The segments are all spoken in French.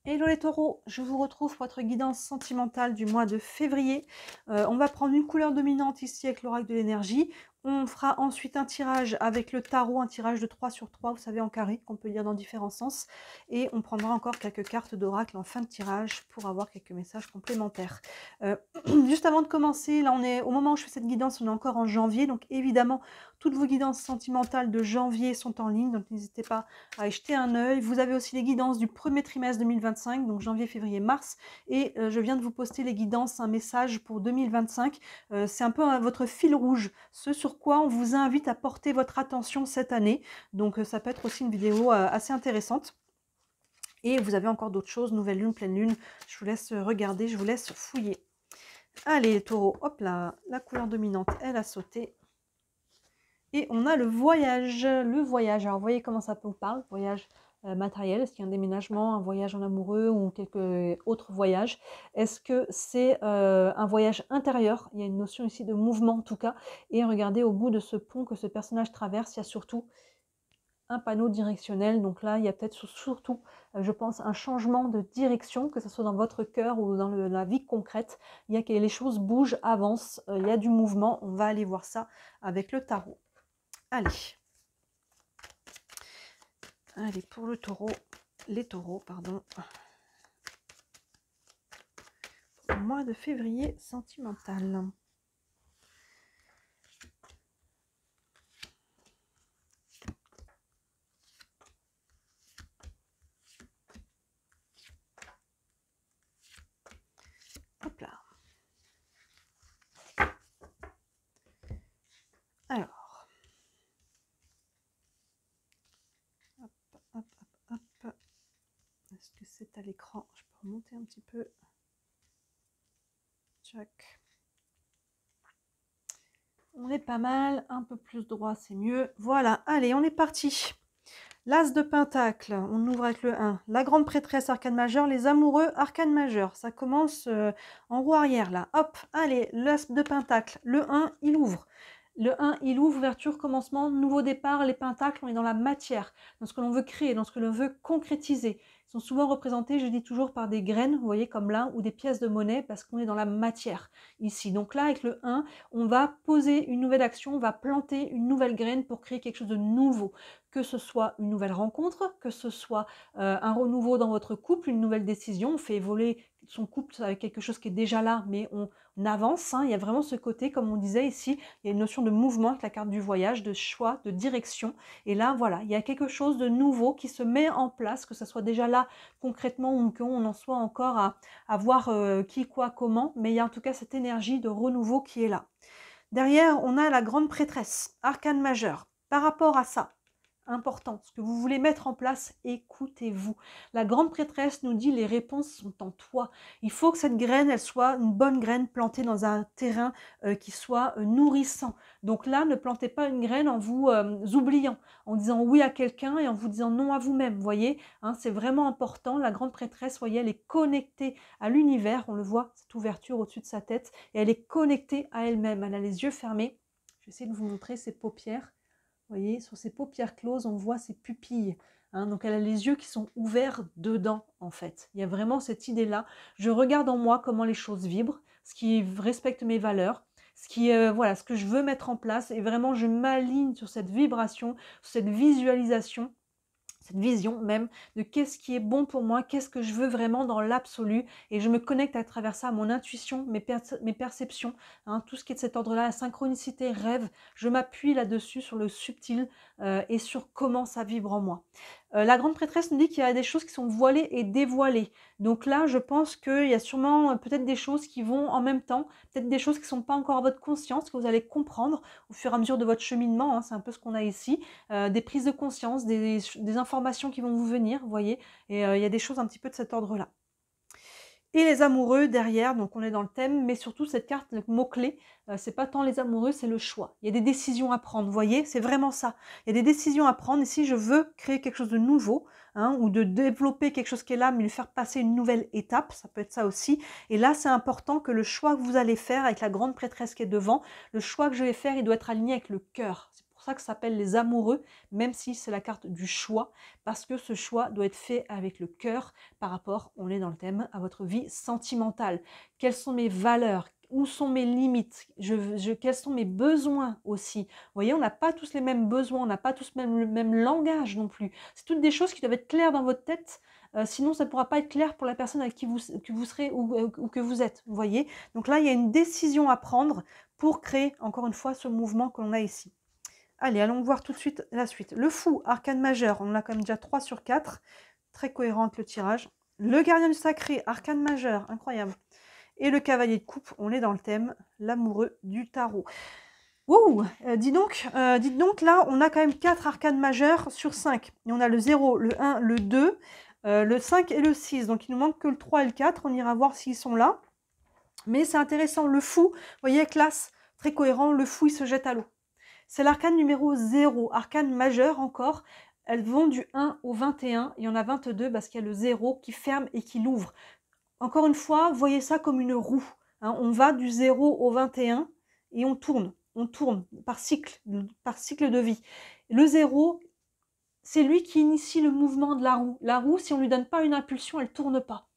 Hello les taureaux, je vous retrouve pour votre guidance sentimentale du mois de février. On va prendre une couleur dominante ici avec l'oracle de l'énergie. On fera ensuite un tirage avec le tarot, un tirage de 3 sur 3, vous savez, en carré, qu'on peut lire dans différents sens. Et on prendra encore quelques cartes d'oracle en fin de tirage pour avoir quelques messages complémentaires. Juste avant de commencer, là on est au moment où je fais cette guidance, on est encore en janvier. Donc évidemment, toutes vos guidances sentimentales de janvier sont en ligne. Donc n'hésitez pas à y jeter un œil. Vous avez aussi les guidances du premier trimestre 2025, donc janvier, février, mars. Et je viens de vous poster les guidances, un message pour 2025. C'est un peu votre fil rouge, ce sur quoi on vous invite à porter votre attention cette année. Donc ça peut être aussi une vidéo assez intéressante. Et vous avez encore d'autres choses, nouvelle lune, pleine lune. Je vous laisse regarder, je vous laisse fouiller. Allez, les taureaux, hop là, la couleur dominante, elle a sauté. Et on a le voyage. Le voyage, alors vous voyez comment ça vous parle, voyage matériel, est-ce qu'il y a un déménagement, un voyage en amoureux ou quelque autre voyage? Est-ce que c'est un voyage intérieur? Il y a une notion ici de mouvement en tout cas. Et regardez au bout de ce pont que ce personnage traverse, il y a surtout un panneau directionnel. Donc là, il y a peut-être surtout, je pense, un changement de direction, que ce soit dans votre cœur ou dans la vie concrète. Il y a que les choses bougent, avancent, il y a du mouvement. On va aller voir ça avec le tarot. Allez. Allez, pour le taureau, les taureaux, pardon. Pour le mois de février sentimental. Hop là. Alors. Hop, hop, hop, hop. Est-ce que c'est à l'écran? Je peux remonter un petit peu. Tchac. On est pas mal, un peu plus droit, c'est mieux. Voilà, allez, on est parti. L'As de Pentacle, on ouvre avec le 1. La Grande Prêtresse, arcane majeur. Les Amoureux, arcane majeur. Ça commence en roue arrière, là. Hop, allez, l'As de Pentacle. Le 1, il ouvre. Le 1, il ouvre, ouverture, commencement, nouveau départ. Les pentacles, on est dans la matière, dans ce que l'on veut créer, dans ce que l'on veut concrétiser. Ils sont souvent représentés, je dis toujours, par des graines, vous voyez, comme là, ou des pièces de monnaie, parce qu'on est dans la matière, ici. Donc là, avec le 1, on va poser une nouvelle action, on va planter une nouvelle graine pour créer quelque chose de nouveau. Que ce soit une nouvelle rencontre, que ce soit un renouveau dans votre couple, une nouvelle décision, on fait évoluer son couple avec quelque chose qui est déjà là, mais on avance, hein. Il y a vraiment ce côté, comme on disait ici, il y a une notion de mouvement avec la carte du voyage, de choix, de direction. Et là, voilà, il y a quelque chose de nouveau qui se met en place, que ce soit déjà là concrètement ou qu'on en soit encore à voir qui, quoi, comment, mais il y a en tout cas cette énergie de renouveau qui est là. Derrière, on a la Grande Prêtresse, arcane majeur. Par rapport à ça, important, ce que vous voulez mettre en place, écoutez-vous. La Grande Prêtresse nous dit les réponses sont en toi. Il faut que cette graine, elle soit une bonne graine plantée dans un terrain qui soit nourrissant. Donc là, ne plantez pas une graine en vous oubliant, en disant oui à quelqu'un et en vous disant non à vous-même. Vous voyez, hein, c'est vraiment important. La Grande Prêtresse, voyez, elle est connectée à l'univers. On le voit, cette ouverture au-dessus de sa tête. Et elle est connectée à elle-même. Elle a les yeux fermés. Je vais essayer de vous montrer ses paupières. Vous voyez, sur ses paupières closes, on voit ses pupilles. Hein, donc elle a les yeux qui sont ouverts dedans, en fait. Il y a vraiment cette idée-là. Je regarde en moi comment les choses vibrent, ce qui respecte mes valeurs, ce qui voilà, ce que je veux mettre en place. Et vraiment, je m'aligne sur cette vibration, sur cette visualisation, cette vision même de qu'est-ce qui est bon pour moi, qu'est-ce que je veux vraiment dans l'absolu, et je me connecte à travers ça à mon intuition, mes perceptions, hein, tout ce qui est de cet ordre-là, la synchronicité, rêve, je m'appuie là-dessus sur le subtil et sur comment ça vibre en moi. La Grande Prêtresse nous dit qu'il y a des choses qui sont voilées et dévoilées. Donc là, je pense qu'il y a sûrement peut-être des choses qui vont en même temps, peut-être des choses qui ne sont pas encore à votre conscience, que vous allez comprendre au fur et à mesure de votre cheminement, hein, c'est un peu ce qu'on a ici, des prises de conscience, des informations qui vont vous venir, vous voyez, et il y a des choses un petit peu de cet ordre-là. Et les amoureux derrière, donc on est dans le thème, mais surtout cette carte, le mot-clé, c'est pas tant les amoureux, c'est le choix. Il y a des décisions à prendre, vous voyez, c'est vraiment ça. Il y a des décisions à prendre, et si je veux créer quelque chose de nouveau, hein, ou de développer quelque chose qui est là, mais lui faire passer une nouvelle étape, ça peut être ça aussi. Et là, c'est important que le choix que vous allez faire avec la Grande Prêtresse qui est devant, le choix que je vais faire, il doit être aligné avec le cœur. C'est pour ça que ça s'appelle les amoureux, même si c'est la carte du choix, parce que ce choix doit être fait avec le cœur par rapport, on est dans le thème, à votre vie sentimentale. Quelles sont mes valeurs? Où sont mes limites? Quels sont mes besoins aussi? Vous voyez, on n'a pas tous les mêmes besoins, on n'a pas tous le même langage non plus. C'est toutes des choses qui doivent être claires dans votre tête, sinon ça ne pourra pas être clair pour la personne avec qui vous serez ou que vous êtes. Vous voyez? Donc là, il y a une décision à prendre pour créer, encore une fois, ce mouvement que l'on a ici. Allez, allons voir tout de suite la suite. Le fou, arcane majeur, on a quand même déjà 3 sur 4. Très cohérent avec le tirage. Le gardien du sacré, arcane majeur, incroyable. Et le cavalier de coupe, on est dans le thème, l'amoureux du tarot. Ouh, dites donc, là, on a quand même 4 arcanes majeurs sur 5. Et on a le 0, le 1, le 2, le 5 et le 6. Donc, il nous manque que le 3 et le 4. On ira voir s'ils sont là. Mais c'est intéressant, le fou, vous voyez, classe, très cohérent, le fou, il se jette à l'eau. C'est l'arcane numéro 0, arcane majeur encore. Elles vont du 1 au 21, il y en a 22 parce qu'il y a le 0 qui ferme et qui l'ouvre. Encore une fois, voyez ça comme une roue. Hein, on va du 0 au 21 et on tourne par cycle de vie. Le 0, c'est lui qui initie le mouvement de la roue. La roue, si on ne lui donne pas une impulsion, elle ne tourne pas.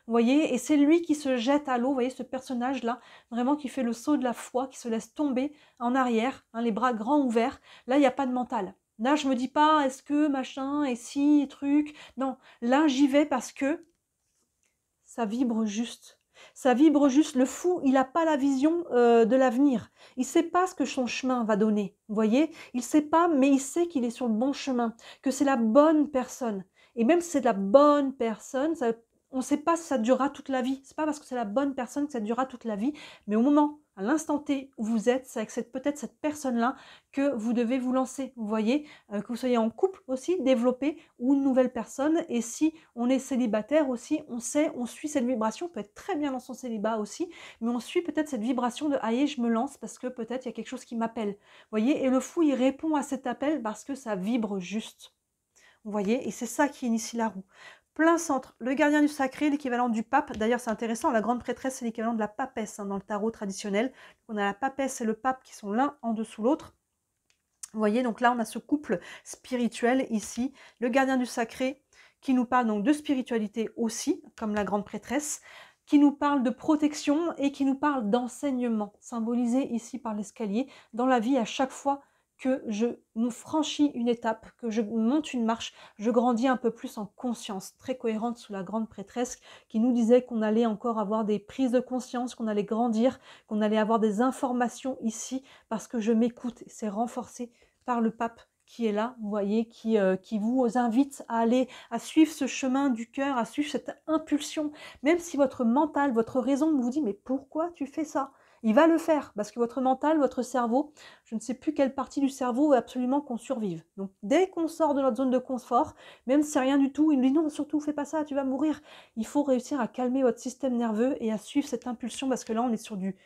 Vous voyez, et c'est lui qui se jette à l'eau, vous voyez ce personnage-là, vraiment qui fait le saut de la foi, qui se laisse tomber en arrière, hein, les bras grands ouverts. Là, il n'y a pas de mental. Là, je me dis pas, est-ce que machin, et si, truc. Non, là, j'y vais parce que ça vibre juste. Ça vibre juste. Le fou, il n'a pas la vision de l'avenir. Il ne sait pas ce que son chemin va donner. Vous voyez, il ne sait pas, mais il sait qu'il est sur le bon chemin, que c'est la bonne personne. Et même si c'est la bonne personne, on ne sait pas si ça durera toute la vie. Ce n'est pas parce que c'est la bonne personne que ça durera toute la vie, mais au moment, à l'instant T où vous êtes, c'est avec peut-être cette personne-là que vous devez vous lancer. Vous voyez, que vous soyez en couple aussi, développer, ou une nouvelle personne. Et si on est célibataire aussi, on suit cette vibration. On peut être très bien dans son célibat aussi, mais on suit peut-être cette vibration de « Aïe, je me lance parce que peut-être il y a quelque chose qui m'appelle ». Vous voyez, et le fou, il répond à cet appel parce que ça vibre juste. Vous voyez, et c'est ça qui initie la roue. Plein centre, le gardien du sacré, l'équivalent du pape. D'ailleurs, c'est intéressant, la grande prêtresse, c'est l'équivalent de la papesse dans le tarot traditionnel. On a la papesse et le pape qui sont l'un en dessous l'autre. Vous voyez, donc là, on a ce couple spirituel ici. Le gardien du sacré qui nous parle donc de spiritualité aussi, comme la grande prêtresse, qui nous parle de protection et qui nous parle d'enseignement, symbolisé ici par l'escalier. Dans la vie, à chaque fois que je franchis une étape, que je monte une marche, je grandis un peu plus en conscience, très cohérente sous la grande prêtresse qui nous disait qu'on allait encore avoir des prises de conscience, qu'on allait grandir, qu'on allait avoir des informations ici parce que je m'écoute. C'est renforcé par le pape qui est là, vous voyez, qui vous invite à aller, à suivre ce chemin du cœur, à suivre cette impulsion, même si votre mental, votre raison vous dit « mais pourquoi tu fais ça ?» Il va le faire, parce que votre mental, votre cerveau, je ne sais plus quelle partie du cerveau veut absolument qu'on survive. Donc dès qu'on sort de notre zone de confort, même si c'est rien du tout, il nous dit « non, surtout, fais pas ça, tu vas mourir ». Il faut réussir à calmer votre système nerveux et à suivre cette impulsion, parce que là, on est sur du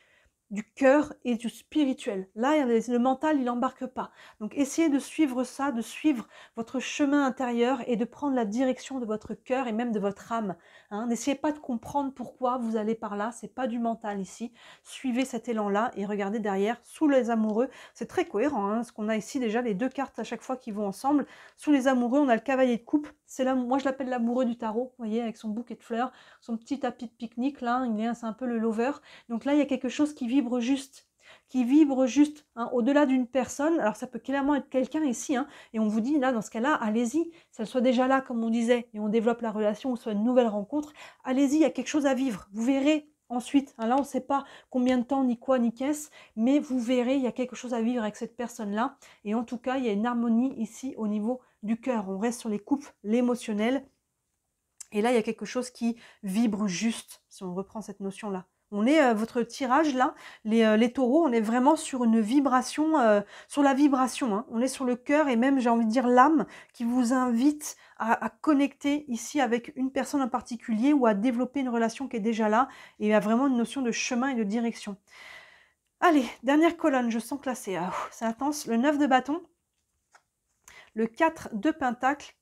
cœur et du spirituel. Là, le mental, il n'embarque pas. Donc, essayez de suivre ça, de suivre votre chemin intérieur et de prendre la direction de votre cœur et même de votre âme. Hein. N'essayez pas de comprendre pourquoi vous allez par là, c'est pas du mental ici. Suivez cet élan-là et regardez derrière, sous les amoureux. C'est très cohérent, hein, ce qu'on a ici déjà, les deux cartes à chaque fois qui vont ensemble. Sous les amoureux, on a le cavalier de coupe. C'est là, moi, je l'appelle l'amoureux du tarot, vous voyez, avec son bouquet de fleurs, son petit tapis de pique-nique, là, c'est un peu le lover. Donc là, il y a quelque chose qui vibre juste, hein, au-delà d'une personne. Alors ça peut clairement être quelqu'un ici, hein, et on vous dit là, dans ce cas-là, allez-y, ça soit déjà là, comme on disait, et on développe la relation, ou soit une nouvelle rencontre, allez-y, il y a quelque chose à vivre, vous verrez ensuite, hein, là on ne sait pas combien de temps, ni quoi, ni qu'est-ce, mais vous verrez, il y a quelque chose à vivre avec cette personne-là, et en tout cas, il y a une harmonie ici au niveau du cœur, on reste sur les couples, l'émotionnel, et là, il y a quelque chose qui vibre juste, si on reprend cette notion-là. On est, votre tirage là, les taureaux, on est vraiment sur une vibration, sur la vibration. Hein. On est sur le cœur et même, j'ai envie de dire, l'âme qui vous invite à connecter ici avec une personne en particulier ou à développer une relation qui est déjà là et à vraiment une notion de chemin et de direction. Allez, dernière colonne, je sens que là c'est intense. Le 9 de bâton, le 4 de pentacle,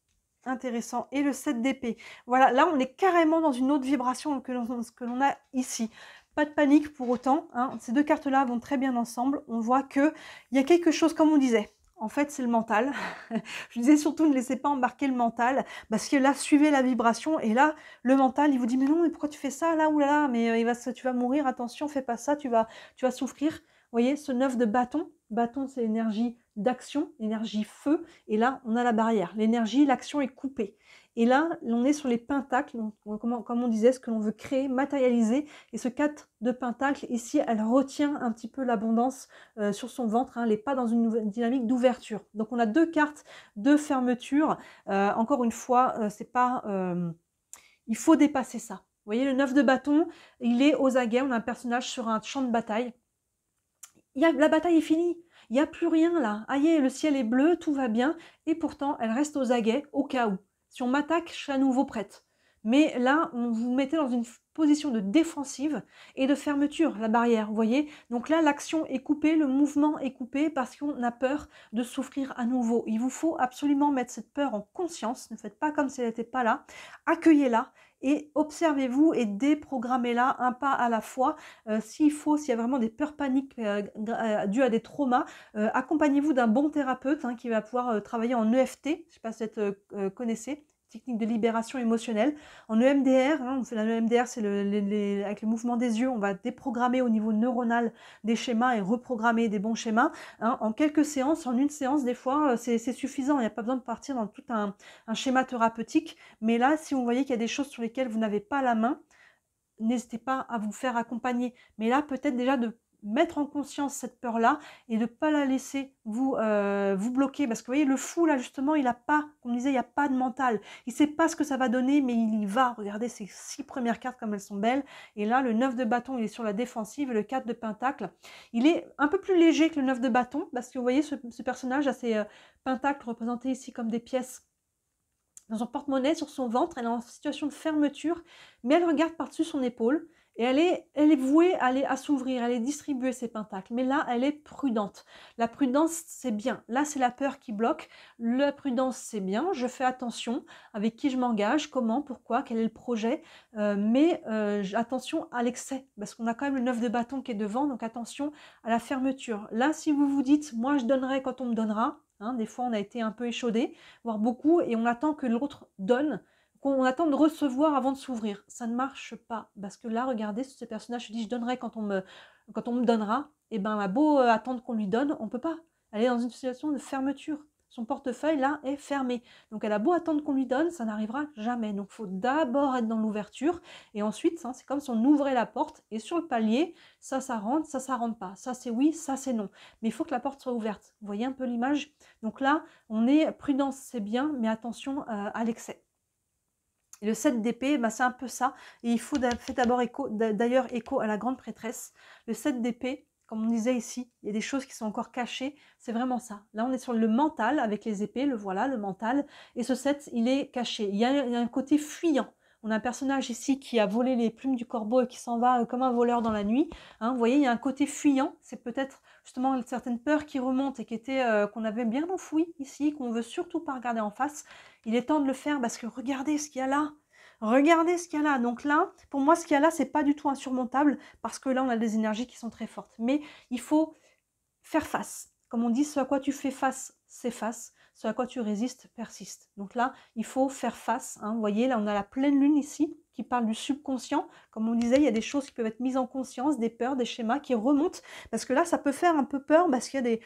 intéressant, et le 7 d'épée. Voilà, là on est carrément dans une autre vibration que l'on a ici. Pas de panique pour autant, hein. Ces deux cartes-là vont très bien ensemble. On voit qu'il y a quelque chose, comme on disait, En fait, c'est le mental. Je disais surtout ne laissez pas embarquer le mental parce que là, suivez la vibration et là, le mental, il vous dit: «Mais non, mais pourquoi tu fais ça là? Ouh là là, mais tu vas mourir, attention, fais pas ça, tu vas souffrir». Vous voyez, ce 9 de bâton, bâton, c'est l'énergie d'action, l'énergie feu et là, on a la barrière. L'énergie, l'action est coupée et là, on est sur les pentacles, donc comme on disait, ce que l'on veut créer, matérialiser et ce 4 de pentacles ici, elle retient un petit peu l'abondance sur son ventre, hein, elle n'est pas dans une dynamique d'ouverture. Donc on a 2 cartes de fermeture. Encore une fois, c'est pas, il faut dépasser ça. Vous voyez, le 9 de bâton, il est aux aguets, on a un personnage sur un champ de bataille. La bataille est finie, il n'y a plus rien là. Aïe, le ciel est bleu, tout va bien, et pourtant elle reste aux aguets au cas où. Si on m'attaque, je serai à nouveau prête. Mais là, on vous mettez dans une position de défensive et de fermeture, la barrière, vous voyez. Donc là, l'action est coupée, le mouvement est coupé parce qu'on a peur de souffrir à nouveau. Il vous faut absolument mettre cette peur en conscience, ne faites pas comme si elle n'était pas là, accueillez-la et observez-vous et déprogrammez-la un pas à la fois. S'il y a vraiment des peurs paniques dues à des traumas, accompagnez-vous d'un bon thérapeute qui va pouvoir travailler en EFT, je ne sais pas si vous connaissez, technique de libération émotionnelle. En EMDR, on fait la EMDR, c'est avec le mouvement des yeux, on va déprogrammer au niveau neuronal des schémas et reprogrammer des bons schémas. En quelques séances, en une séance, des fois, c'est suffisant. Il n'y a pas besoin de partir dans tout un schéma thérapeutique. Mais là, si vous voyez qu'il y a des choses sur lesquelles vous n'avez pas la main, n'hésitez pas à vous faire accompagner. Mais là, peut-être déjà de mettre en conscience cette peur-là et de ne pas la laisser vous bloquer. Parce que vous voyez, le fou, là, justement, il n'a pas, comme on disait, il n'y a pas de mental. Il ne sait pas ce que ça va donner, mais il y va. Regardez ces 6 premières cartes comme elles sont belles. Et là, le 9 de bâton, il est sur la défensive. Et le 4 de pentacle, il est un peu plus léger que le 9 de bâton. Parce que vous voyez, ce personnage a ses pentacles représentés ici comme des pièces dans son porte-monnaie, sur son ventre, elle est en situation de fermeture, mais elle regarde par-dessus son épaule et elle est vouée à s'ouvrir, elle est distribuer ses pentacles. Mais là, elle est prudente. La prudence, c'est bien. Là, c'est la peur qui bloque. La prudence, c'est bien. Je fais attention avec qui je m'engage, comment, pourquoi, quel est le projet. Mais attention à l'excès, parce qu'on a quand même le 9 de bâton qui est devant, donc attention à la fermeture. Là, si vous vous dites, moi, je donnerai quand on me donnera, des fois, on a été un peu échaudé, voire beaucoup, et on attend que l'autre donne, on attend de recevoir avant de s'ouvrir. Ça ne marche pas, parce que là, regardez, ce personnage se dit, je donnerai quand on me donnera, et ben, on a beau attendre qu'on lui donne, on ne peut pas. Elle est dans une situation de fermeture. Son portefeuille, là, est fermé. Donc, elle a beau attendre qu'on lui donne, ça n'arrivera jamais. Donc, il faut d'abord être dans l'ouverture. Et ensuite, c'est comme si on ouvrait la porte. Et sur le palier, ça rentre pas. Ça, c'est oui, ça, c'est non. Mais il faut que la porte soit ouverte. Vous voyez un peu l'image? Donc là, on est prudence, c'est bien, mais attention à l'excès. Et le 7 d'épée, c'est un peu ça. Et il faut d'abord d'ailleurs écho à la grande prêtresse. Le 7 d'épée, comme on disait ici, il y a des choses qui sont encore cachées, c'est vraiment ça. Là, on est sur le mental avec les épées, le voilà, le mental, et ce 7, il est caché. Il y a un côté fuyant. On a un personnage ici qui a volé les plumes du corbeau et qui s'en va comme un voleur dans la nuit. Vous voyez, il y a un côté fuyant, c'est peut-être justement certaines peurs qui remontent et qu'on avait bien enfouies ici, qu'on ne veut surtout pas regarder en face. Il est temps de le faire parce que regardez ce qu'il y a là. Regardez ce qu'il y a là. Donc là, pour moi, ce qu'il y a là, c'est pas du tout insurmontable parce que là, on a des énergies qui sont très fortes. Mais il faut faire face. Comme on dit, ce à quoi tu fais face, s'efface. Ce à quoi tu résistes, persiste. Donc là, il faut faire face. Vous voyez, là, on a la pleine lune ici qui parle du subconscient. Comme on disait, il y a des choses qui peuvent être mises en conscience, des peurs, des schémas qui remontent. Parce que là, ça peut faire un peu peur parce qu'il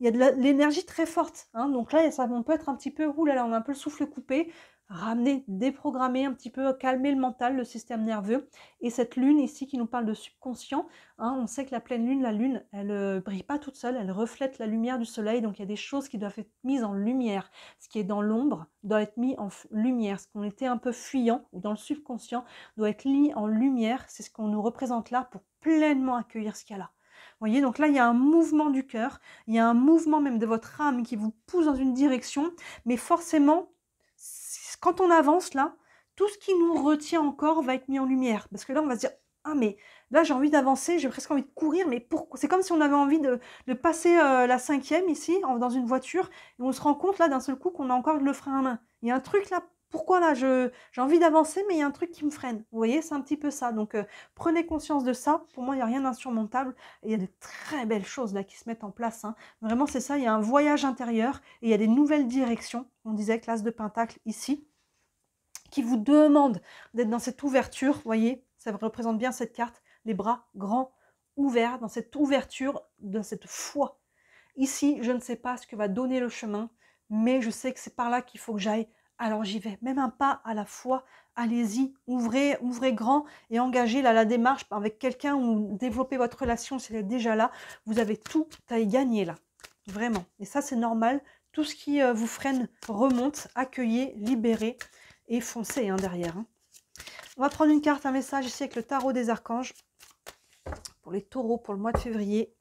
y a de l'énergie très forte. Donc là, on peut être un petit peu, oulala, on a un peu le souffle coupé. Ramener, déprogrammer un petit peu, calmer le mental, le système nerveux. Et cette lune ici qui nous parle de subconscient, on sait que la pleine lune, elle ne brille pas toute seule, elle reflète la lumière du soleil, donc il y a des choses qui doivent être mises en lumière. Ce qui est dans l'ombre doit être mis en lumière. Ce qu'on était un peu fuyant, ou dans le subconscient, doit être mis en lumière. C'est ce qu'on nous représente là pour pleinement accueillir ce qu'il y a là. Vous voyez, donc là, il y a un mouvement du cœur, il y a un mouvement même de votre âme qui vous pousse dans une direction, mais forcément, quand on avance là, tout ce qui nous retient encore va être mis en lumière. Parce que là, on va se dire, ah mais là j'ai envie d'avancer, j'ai presque envie de courir, mais pourquoi? C'est comme si on avait envie de passer la 5e ici, dans une voiture, et on se rend compte là d'un seul coup qu'on a encore le frein à main. Il y a un truc là, pourquoi là, j'ai envie d'avancer, mais il y a un truc qui me freine. Vous voyez, c'est un petit peu ça. Donc, prenez conscience de ça. Pour moi, il n'y a rien d'insurmontable. Et il y a de très belles choses là qui se mettent en place, hein. Vraiment, c'est ça. Il y a un voyage intérieur et il y a des nouvelles directions. On disait classe de Pentacle ici, qui vous demande d'être dans cette ouverture. Vous voyez, ça représente bien cette carte. Les bras grands, ouverts, dans cette ouverture, dans cette foi. Ici, je ne sais pas ce que va donner le chemin, mais je sais que c'est par là qu'il faut que j'aille. Alors j'y vais, même un pas à la fois. Allez-y, ouvrez, ouvrez grand et engagez là, la démarche avec quelqu'un ou développez votre relation si elle est déjà là. Vous avez tout à y gagner là, vraiment. Et ça, c'est normal. Tout ce qui vous freine remonte, accueillez, libérez et foncez hein, derrière. Hein. On va prendre une carte, un message ici avec le tarot des archanges pour les taureaux pour le mois de février.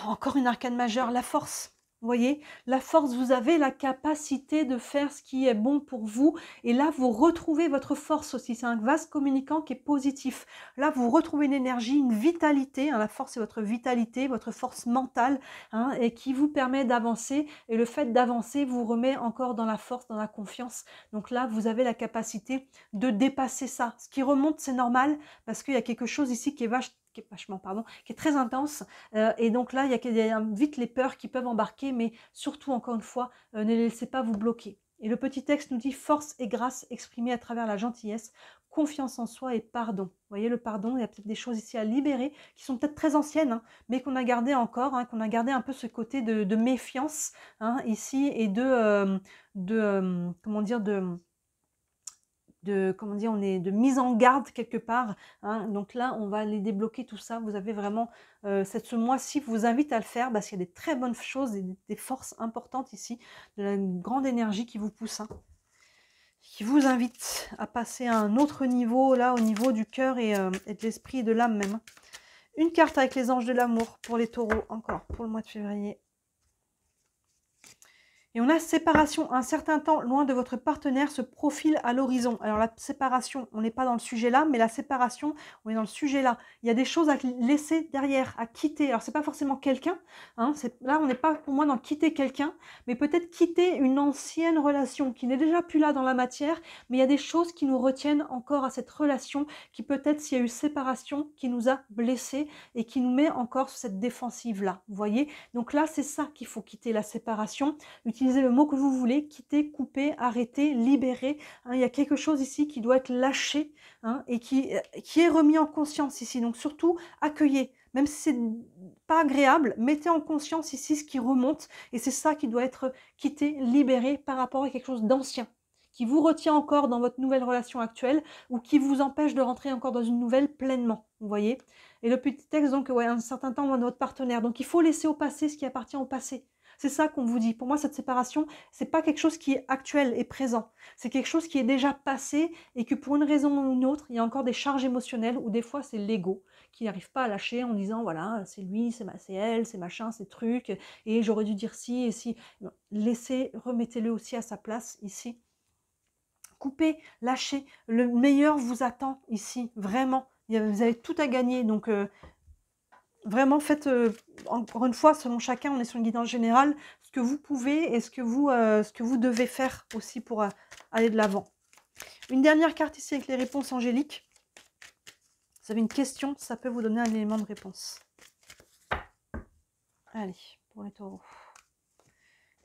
Encore une arcane majeure, la force. Vous voyez, la force, vous avez la capacité de faire ce qui est bon pour vous. Et là, vous retrouvez votre force aussi. C'est un vase communicant qui est positif. Là, vous retrouvez une énergie, une vitalité. Hein, la force, c'est votre vitalité, votre force mentale hein, et qui vous permet d'avancer. Et le fait d'avancer vous remet encore dans la force, dans la confiance. Donc là, vous avez la capacité de dépasser ça. Ce qui remonte, c'est normal parce qu'il y a quelque chose ici qui est qui est très intense. Et donc là, il y a vite les peurs qui peuvent embarquer, mais surtout, encore une fois, ne les laissez pas vous bloquer. Et le petit texte nous dit « Force et grâce exprimée à travers la gentillesse, confiance en soi et pardon ». Vous voyez, le pardon, il y a peut-être des choses ici à libérer, qui sont peut-être très anciennes, hein, mais qu'on a gardé encore, hein, qu'on a gardé un peu ce côté de méfiance hein, ici, et comment dire, on est de mise en garde quelque part. Hein. Donc là, on va aller débloquer tout ça. Vous avez vraiment, ce mois-ci, vous invite à le faire parce qu'il y a des très bonnes choses, des forces importantes ici, de la grande énergie qui vous pousse, hein, qui vous invite à passer à un autre niveau, là, au niveau du cœur et de l'esprit et de l'âme même. Une carte avec les anges de l'amour pour les taureaux, encore pour le mois de février. Et on a séparation, un certain temps loin de votre partenaire se profile à l'horizon. Alors la séparation, on n'est pas dans le sujet là, mais la séparation, on est dans le sujet là. Il y a des choses à laisser derrière, à quitter. Alors c'est pas forcément quelqu'un, hein, là on n'est pas pour moi dans quitter quelqu'un, mais peut-être quitter une ancienne relation qui n'est déjà plus là dans la matière, mais il y a des choses qui nous retiennent encore à cette relation, qui peut-être s'il y a eu séparation, qui nous a blessés et qui nous met encore sur cette défensive là. Vous voyez? Donc là c'est ça qu'il faut quitter, la séparation. Utilisez le mot que vous voulez, quitter, couper, arrêter, libérer. Hein, il y a quelque chose ici qui doit être lâché hein, et qui est remis en conscience ici. Donc surtout, accueillez. Même si c'est pas agréable, mettez en conscience ici ce qui remonte. Et c'est ça qui doit être quitté, libéré par rapport à quelque chose d'ancien, qui vous retient encore dans votre nouvelle relation actuelle ou qui vous empêche de rentrer encore dans une nouvelle pleinement. Vous voyez? Et le petit texte, donc, ouais, un certain temps loin de votre partenaire. Donc il faut laisser au passé ce qui appartient au passé. C'est ça qu'on vous dit. Pour moi, cette séparation, c'est pas quelque chose qui est actuel et présent. C'est quelque chose qui est déjà passé et que pour une raison ou une autre, il y a encore des charges émotionnelles ou des fois, c'est l'ego qui n'arrive pas à lâcher en disant, voilà, c'est lui, c'est elle, c'est machin, c'est truc, et j'aurais dû dire si et si. Non, laissez, remettez-le aussi à sa place ici. Coupez, lâchez. Le meilleur vous attend ici, vraiment. Vous avez tout à gagner, donc... Vraiment, faites, encore une fois, selon chacun, on est sur une guidance générale, ce que vous pouvez et ce que vous devez faire aussi pour aller de l'avant. Une dernière carte ici avec les réponses angéliques. Vous avez une question, ça peut vous donner un élément de réponse. Allez, pour les taureaux.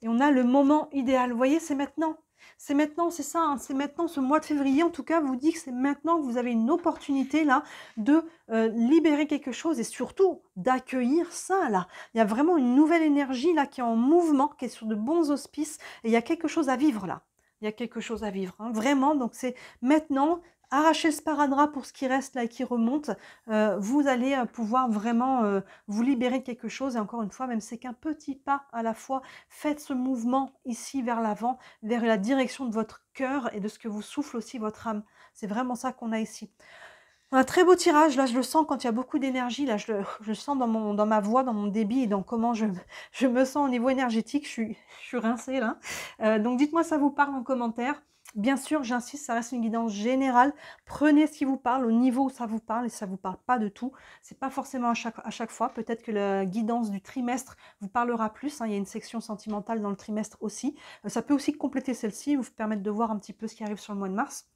Et on a le moment idéal. Vous voyez, c'est maintenant. C'est maintenant, c'est ça, hein, c'est maintenant, ce mois de février, en tout cas, vous dit que c'est maintenant que vous avez une opportunité, là, de libérer quelque chose et surtout d'accueillir ça, là. Il y a vraiment une nouvelle énergie, là, qui est en mouvement, qui est sur de bons auspices, et il y a quelque chose à vivre, là. Il y a quelque chose à vivre, hein, vraiment, donc c'est maintenant... Arrachez le sparadrap pour ce qui reste là et qui remonte, vous allez pouvoir vraiment vous libérer de quelque chose. Et encore une fois, même c'est qu'un petit pas à la fois, faites ce mouvement ici vers l'avant, vers la direction de votre cœur et de ce que vous souffle aussi votre âme. C'est vraiment ça qu'on a ici. Un très beau tirage, là je le sens quand il y a beaucoup d'énergie, là je le sens dans ma voix, dans mon débit et dans comment je me sens au niveau énergétique, je suis rincée là. Donc dites-moi ça vous parle en commentaire. Bien sûr, j'insiste, ça reste une guidance générale. Prenez ce qui vous parle au niveau où ça vous parle et ça ne vous parle pas de tout. C'est pas forcément à chaque fois. Peut-être que la guidance du trimestre vous parlera plus, hein. Il y a une section sentimentale dans le trimestre aussi. Ça peut aussi compléter celle-ci, vous permettre de voir un petit peu ce qui arrive sur le mois de mars.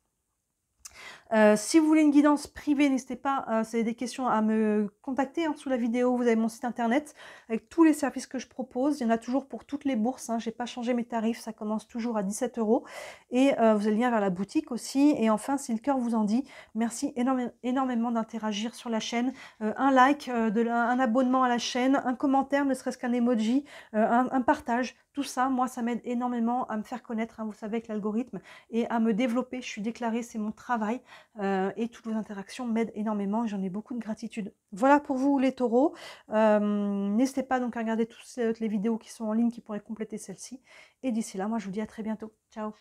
Si vous voulez une guidance privée, n'hésitez pas, si vous avez des questions, à me contacter, hein, sous la vidéo. Vous avez mon site internet avec tous les services que je propose. Il y en a toujours pour toutes les bourses, hein. Je n'ai pas changé mes tarifs, ça commence toujours à 17 € et vous avez le lien vers la boutique aussi. Et enfin, si le cœur vous en dit, merci énormément d'interagir sur la chaîne. Un like, un abonnement à la chaîne, un commentaire, ne serait-ce qu'un emoji, un partage. Tout ça, moi, ça m'aide énormément à me faire connaître, hein, vous savez, avec l'algorithme, et à me développer. Je suis déclarée, c'est mon travail. Et toutes vos interactions m'aident énormément et j'en ai beaucoup de gratitude. Voilà pour vous les taureaux. N'hésitez pas donc à regarder toutes les vidéos qui sont en ligne qui pourraient compléter celle-ci. Et d'ici là, moi je vous dis à très bientôt. Ciao!